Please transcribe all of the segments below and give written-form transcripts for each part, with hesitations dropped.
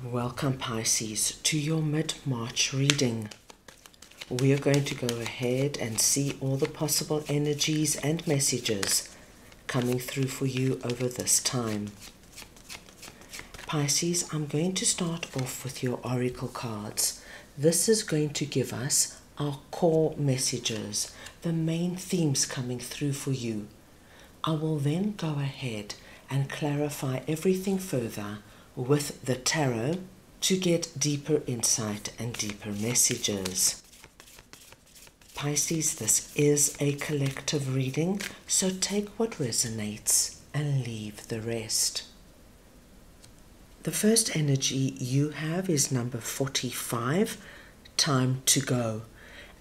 Welcome Pisces to your mid-March reading. We are going to go ahead and see all the possible energies and messages coming through for you over this time. Pisces, I'm going to start off with your oracle cards. This is going to give us our core messages, the main themes coming through for you. I will then go ahead and clarify everything further with the tarot to get deeper insight and deeper messages. Pisces, this is a collective reading, so take what resonates and leave the rest. The first energy you have is number 45, time to go.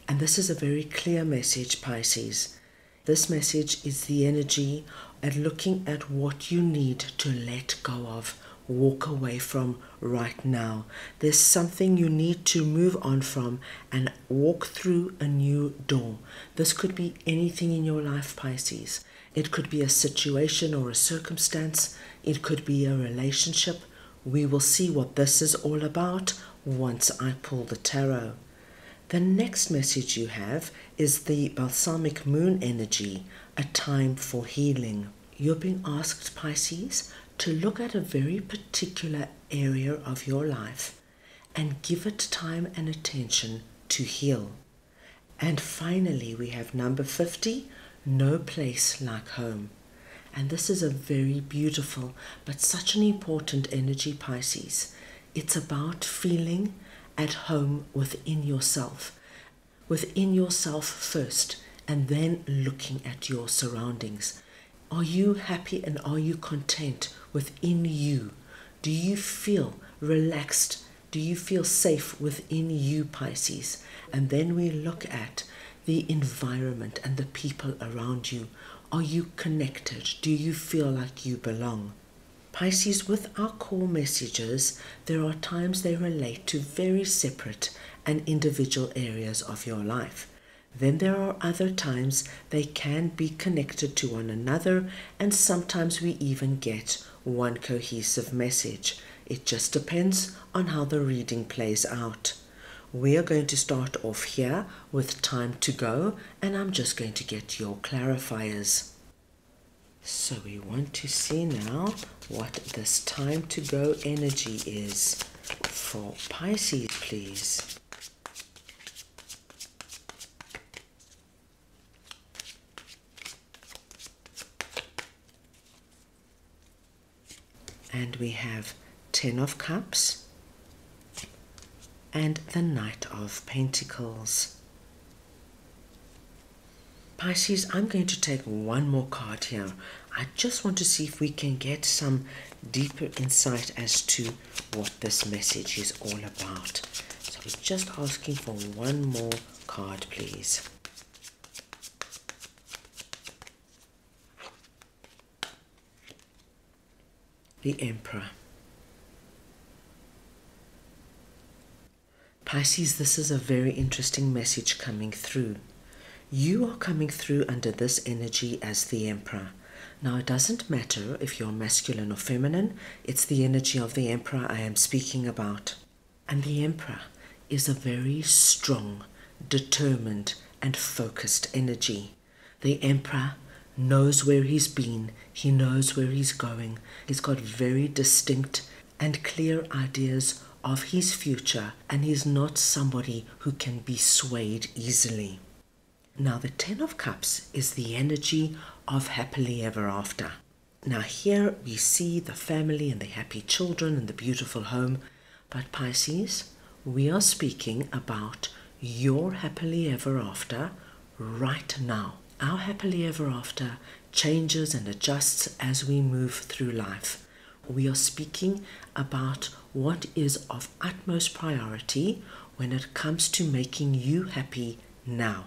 And this is a very clear message, Pisces. This message is the energy at looking at what you need to let go of, walk away from right now. There's something you need to move on from and walk through a new door. This could be anything in your life, Pisces. It could be a situation or a circumstance. It could be a relationship. We will see what this is all about once I pull the tarot. The next message you have is the balsamic moon energy, a time for healing. You're being asked, Pisces, to look at a very particular area of your life and give it time and attention to heal. And finally, we have number 50, no place like home. And this is a very beautiful but such an important energy, Pisces. It's about feeling at home within yourself first, and then looking at your surroundings. Are you happy and are you content within you? Do you feel relaxed? Do you feel safe within you, Pisces? And then we look at the environment and the people around you. Are you connected? Do you feel like you belong? Pisces, with our core messages, there are times they relate to very separate and individual areas of your life. Then there are other times they can be connected to one another, and sometimes we even get one cohesive message. It just depends on how the reading plays out. We are going to start off here with time to go, and I'm just going to get your clarifiers. So we want to see now what this time to go energy is for Pisces, please. And we have 10 of Cups and the Knight of Pentacles. Pisces, I'm going to take one more card here. I just want to see if we can get some deeper insight as to what this message is all about. So we're just asking for one more card, please. The Emperor. Pisces, this is a very interesting message coming through. You are coming through under this energy as the Emperor. Now, it doesn't matter if you're masculine or feminine, it's the energy of the Emperor I am speaking about. And the Emperor is a very strong, determined, and focused energy. The Emperor knows where he's been, he knows where he's going. He's got very distinct and clear ideas of his future, and he's not somebody who can be swayed easily. Now, the 10 of Cups is the energy of happily ever after. Now, here we see the family and the happy children and the beautiful home, but Pisces, we are speaking about your happily ever after right now. Our happily ever after changes and adjusts as we move through life. We are speaking about what is of utmost priority when it comes to making you happy now.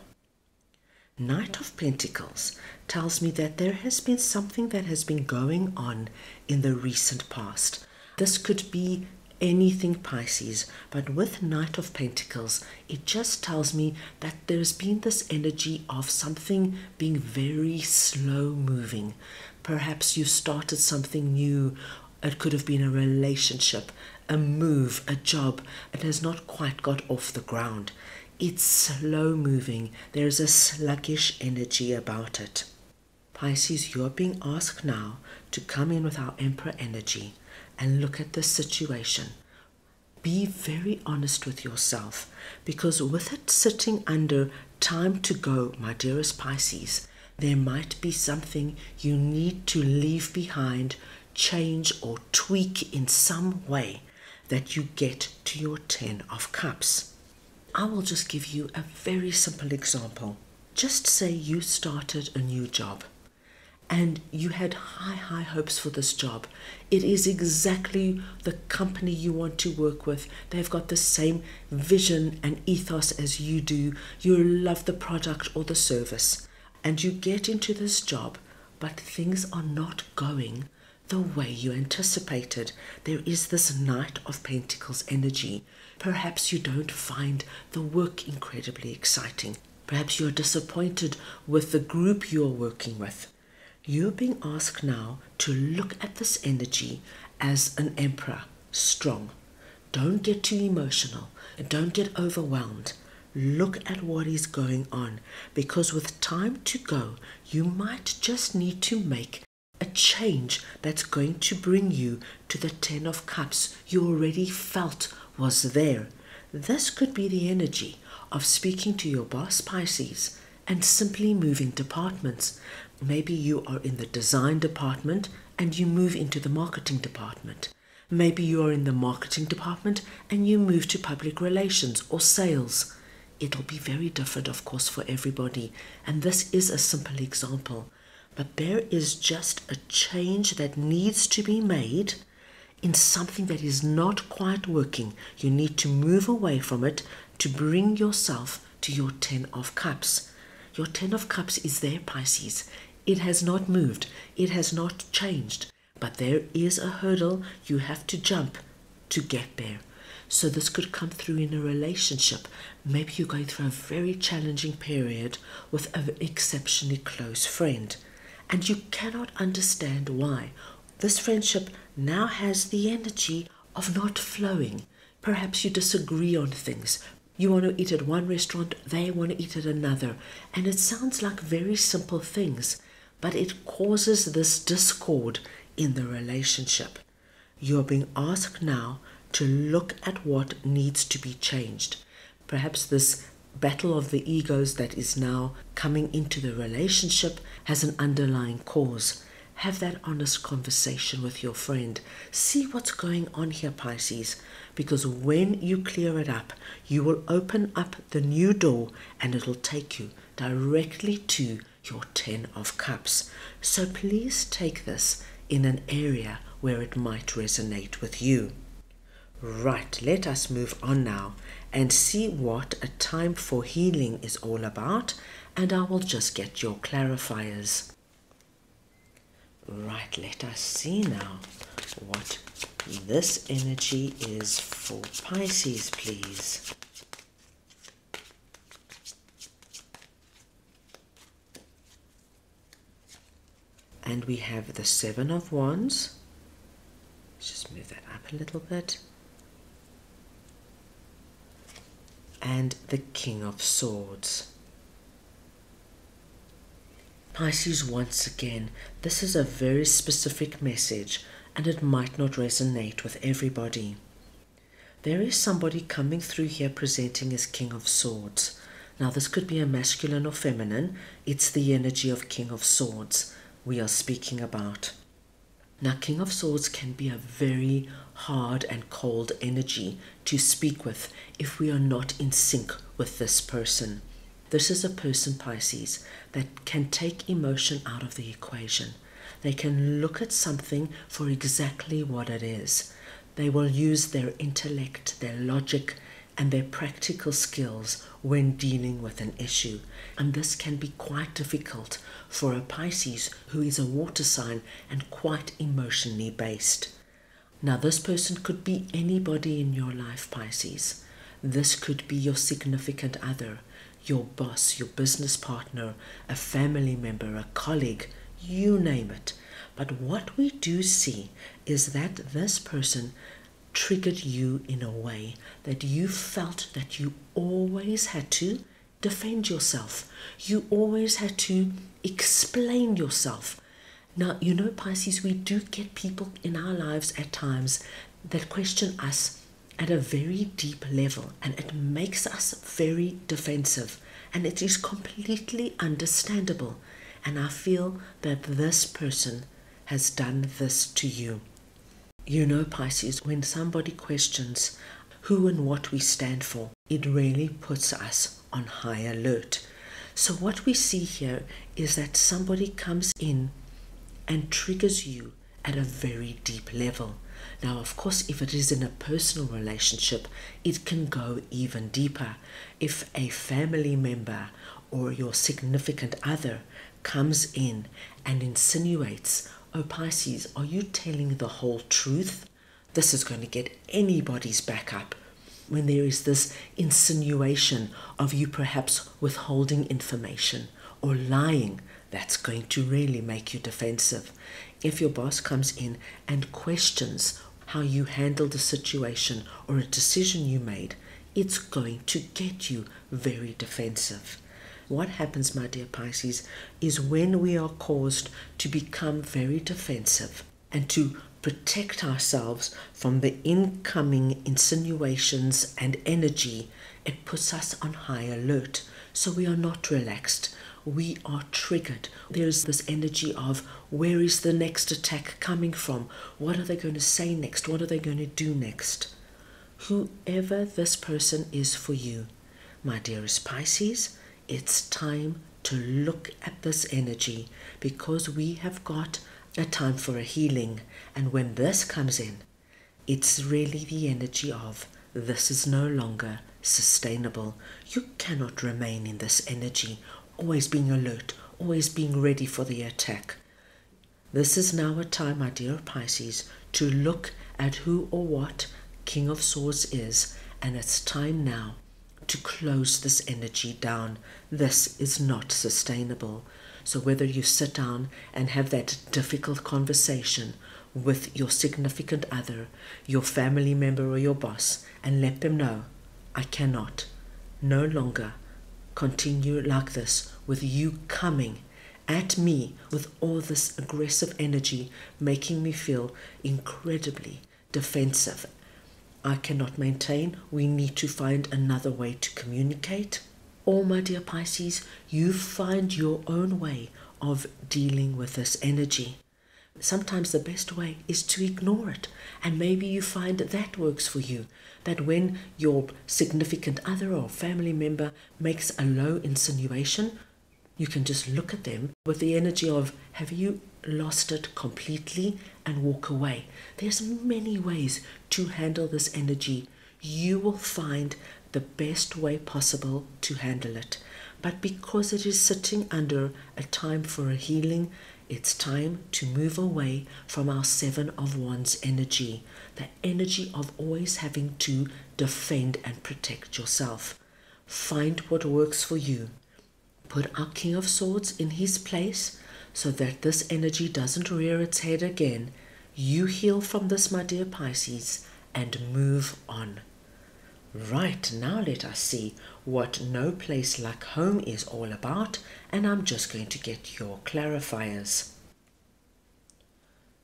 Knight of Pentacles tells me that there has been something that has been going on in the recent past. This could be anything, Pisces, but with Knight of Pentacles, it just tells me that there's been this energy of something being very slow moving. Perhaps you started something new. It could have been a relationship, a move, a job. It has not quite got off the ground. It's slow moving. There's a sluggish energy about it. Pisces, you're being asked now to come in with our Emperor energy and look at this situation. Be very honest with yourself, because with it sitting under time to go, my dearest Pisces, there might be something you need to leave behind, change or tweak in some way that you get to your 10 of Cups. I will just give you a very simple example. Just say you started a new job and you had high hopes for this job. It is exactly the company you want to work with. They've got the same vision and ethos as you do. You love the product or the service. And you get into this job, but things are not going the way you anticipated. There is this Knight of Pentacles energy. Perhaps you don't find the work incredibly exciting. Perhaps you're disappointed with the group you're working with. You're being asked now to look at this energy as an emperor, strong. Don't get too emotional. Don't get overwhelmed. Look at what is going on, because with time to go, you might just need to make a change that's going to bring you to the 10 of Cups you already felt was there. This could be the energy of speaking to your boss, Pisces, and simply moving departments. Maybe you are in the design department and you move into the marketing department. Maybe you are in the marketing department and you move to public relations or sales. It'll be very different, of course, for everybody, and this is a simple example. But there is just a change that needs to be made in something that is not quite working. You need to move away from it to bring yourself to your 10 of Cups. Your 10 of Cups is there, Pisces. It has not moved. It has not changed. But there is a hurdle you have to jump to get there. So this could come through in a relationship. Maybe you're going through a very challenging period with an exceptionally close friend, and you cannot understand why. This friendship now has the energy of not flowing. Perhaps you disagree on things. You want to eat at one restaurant, they want to eat at another. And it sounds like very simple things, but it causes this discord in the relationship. You're being asked now to look at what needs to be changed. Perhaps this battle of the egos that is now coming into the relationship has an underlying cause. Have that honest conversation with your friend. See what's going on here, Pisces, because when you clear it up, you will open up the new door and it'll take you directly to your 10 of Cups. So please take this in an area where it might resonate with you. Right, let us move on now and see what a time for healing is all about, and I will just get your clarifiers. Right, let us see now what this energy is for Pisces, please. And we have the 7 of Wands. Let's just move that up a little bit. And the King of Swords. Pisces, once again, this is a very specific message and it might not resonate with everybody. There is somebody coming through here presenting as King of Swords. Now this could be a masculine or feminine. It's the energy of King of Swords we are speaking about. Now, King of Swords can be a very hard and cold energy to speak with if we are not in sync with this person. This is a person, Pisces, that can take emotion out of the equation. They can look at something for exactly what it is. They will use their intellect, their logic, and their practical skills when dealing with an issue. And this can be quite difficult for a Pisces who is a water sign and quite emotionally based. Now, this person could be anybody in your life, Pisces. This could be your significant other, your boss, your business partner, a family member, a colleague, you name it. But what we do see is that this person triggered you in a way that you felt that you always had to defend yourself. You always had to explain yourself. Now, you know, Pisces, we do get people in our lives at times that question us at a very deep level, and it makes us very defensive, and it is completely understandable. And I feel that this person has done this to you. You know, Pisces, when somebody questions who and what we stand for, it really puts us on high alert. So what we see here is that somebody comes in and triggers you at a very deep level. Now, of course, if it is in a personal relationship, it can go even deeper. If a family member or your significant other comes in and insinuates, "Oh, Pisces, are you telling the whole truth?" This is going to get anybody's back up. When there is this insinuation of you perhaps withholding information or lying, that's going to really make you defensive. If your boss comes in and questions how you handled a situation or a decision you made, it's going to get you very defensive. What happens, my dear Pisces, is when we are caused to become very defensive and to protect ourselves from the incoming insinuations and energy, it puts us on high alert. So we are not relaxed. We are triggered. There's this energy of, where is the next attack coming from? What are they going to say next? What are they going to do next? Whoever this person is for you, my dearest Pisces, it's time to look at this energy, because we have got a time for a healing. And when this comes in, it's really the energy of, this is no longer sustainable. You cannot remain in this energy, always being alert, always being ready for the attack. This is now a time, my dear Pisces, to look at who or what King of Swords is, and it's time now to close this energy down. This is not sustainable. So whether you sit down and have that difficult conversation with your significant other, your family member or your boss, and let them know, I cannot no longer continue like this with you coming at me with all this aggressive energy, making me feel incredibly defensive. I cannot maintain. We need to find another way to communicate. Or, my dear Pisces, you find your own way of dealing with this energy. Sometimes the best way is to ignore it, and maybe you find that works for you, that when your significant other or family member makes a low insinuation, you can just look at them with the energy of, have you lost it completely, and walk away. There's many ways to handle this energy. You will find the best way possible to handle it. But because it is sitting under a time for a healing, it's time to move away from our Seven of Wands energy, the energy of always having to defend and protect yourself. Find what works for you. Put our King of Swords in his place so that this energy doesn't rear its head again. You heal from this, my dear Pisces, and move on. Right, now let us see what No Place Like Home is all about, and I'm just going to get your clarifiers.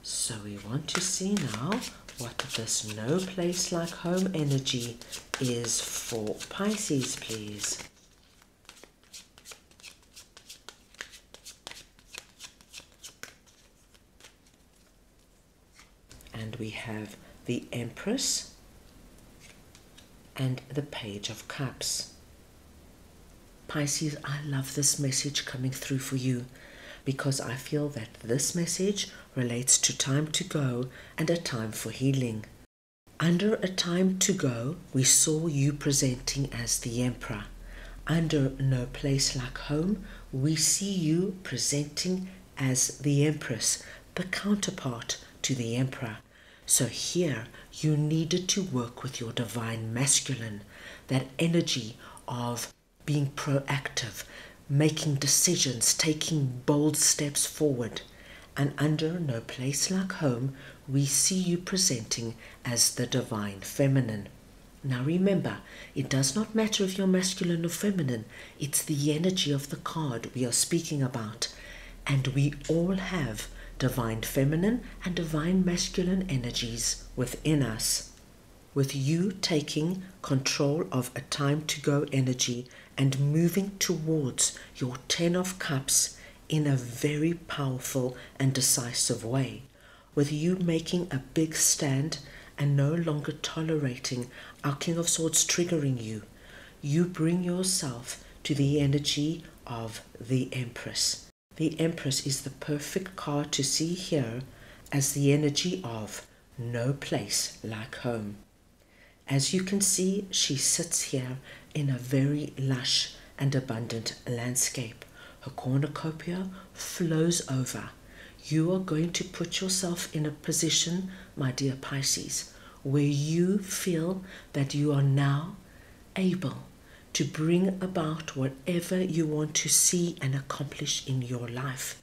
So we want to see now what this No Place Like Home energy is for Pisces, please. And we have the Empress and the Page of Cups. Pisces, I love this message coming through for you, because I feel that this message relates to time to go and a time for healing. Under a time to go, we saw you presenting as the Emperor. Under No Place Like Home, we see you presenting as the Empress, the counterpart to the Emperor. So here, you needed to work with your divine masculine, that energy of being proactive, making decisions, taking bold steps forward. And under No Place Like Home, we see you presenting as the divine feminine. Now remember, it does not matter if you're masculine or feminine, it's the energy of the card we are speaking about. And we all have divine feminine and divine masculine energies within us. With you taking control of a time to go energy and moving towards your 10 of Cups in a very powerful and decisive way. With you making a big stand and no longer tolerating our King of Swords triggering you, you bring yourself to the energy of the Empress. The Empress is the perfect card to see here as the energy of no place like home. As you can see, she sits here in a very lush and abundant landscape. Her cornucopia flows over. You are going to put yourself in a position, my dear Pisces, where you feel that you are now able to bring about whatever you want to see and accomplish in your life.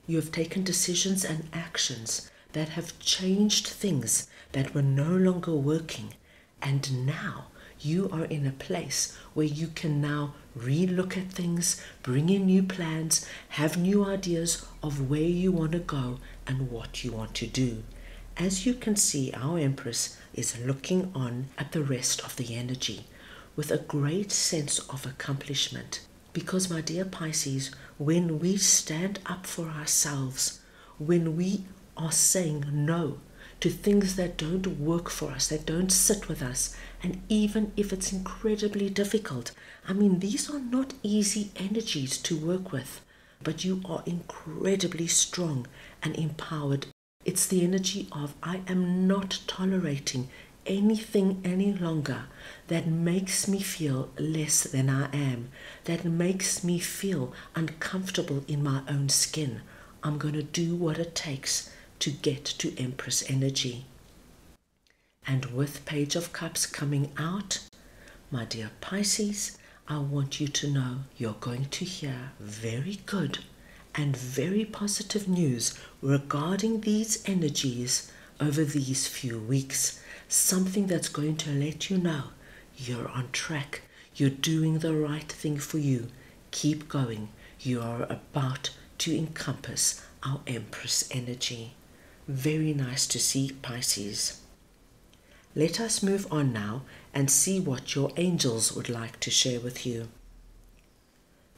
You have taken decisions and actions that have changed things that were no longer working, and now you are in a place where you can now re-look at things, bring in new plans, have new ideas of where you want to go and what you want to do. As you can see, our Empress is looking on at the rest of the energy with a great sense of accomplishment. Because, my dear Pisces, when we stand up for ourselves, when we are saying no to things that don't work for us, that don't sit with us, and even if it's incredibly difficult, I mean, these are not easy energies to work with, but you are incredibly strong and empowered. It's the energy of, I am not tolerating anything any longer that makes me feel less than I am, that makes me feel uncomfortable in my own skin. I'm going to do what it takes to get to Empress energy. And with Page of Cups coming out, my dear Pisces, I want you to know you're going to hear very good and very positive news regarding these energies over these few weeks. Something that's going to let you know you're on track, you're doing the right thing for you. Keep going. You are about to encompass our Empress energy. Very nice to see, Pisces. Let us move on now and see what your angels would like to share with you.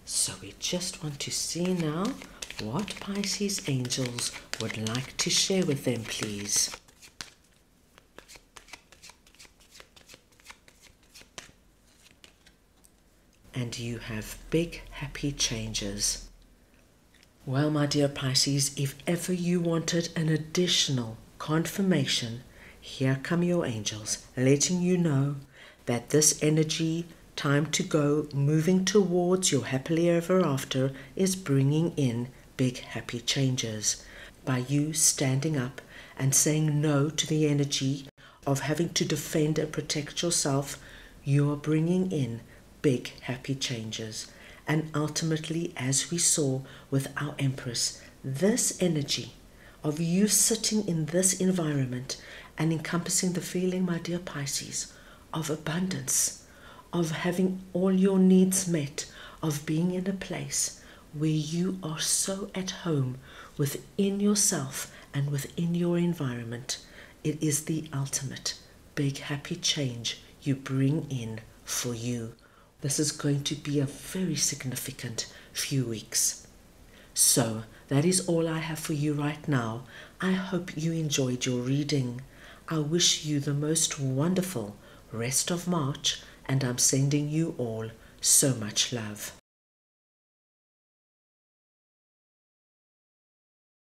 So we just want to see now what Pisces angels would like to share with them, please. And you have big happy changes. Well, my dear Pisces, if ever you wanted an additional confirmation, here come your angels letting you know that this energy, time to go, moving towards your happily ever after, is bringing in big happy changes. By you standing up and saying no to the energy of having to defend and protect yourself, you are bringing in big happy changes. And ultimately, as we saw with our Empress, this energy of you sitting in this environment and encompassing the feeling, my dear Pisces, of abundance, of having all your needs met, of being in a place where you are so at home within yourself and within your environment. It is the ultimate big happy change you bring in for you. This is going to be a very significant few weeks. So that is all I have for you right now. I hope you enjoyed your reading. I wish you the most wonderful rest of March, and I'm sending you all so much love.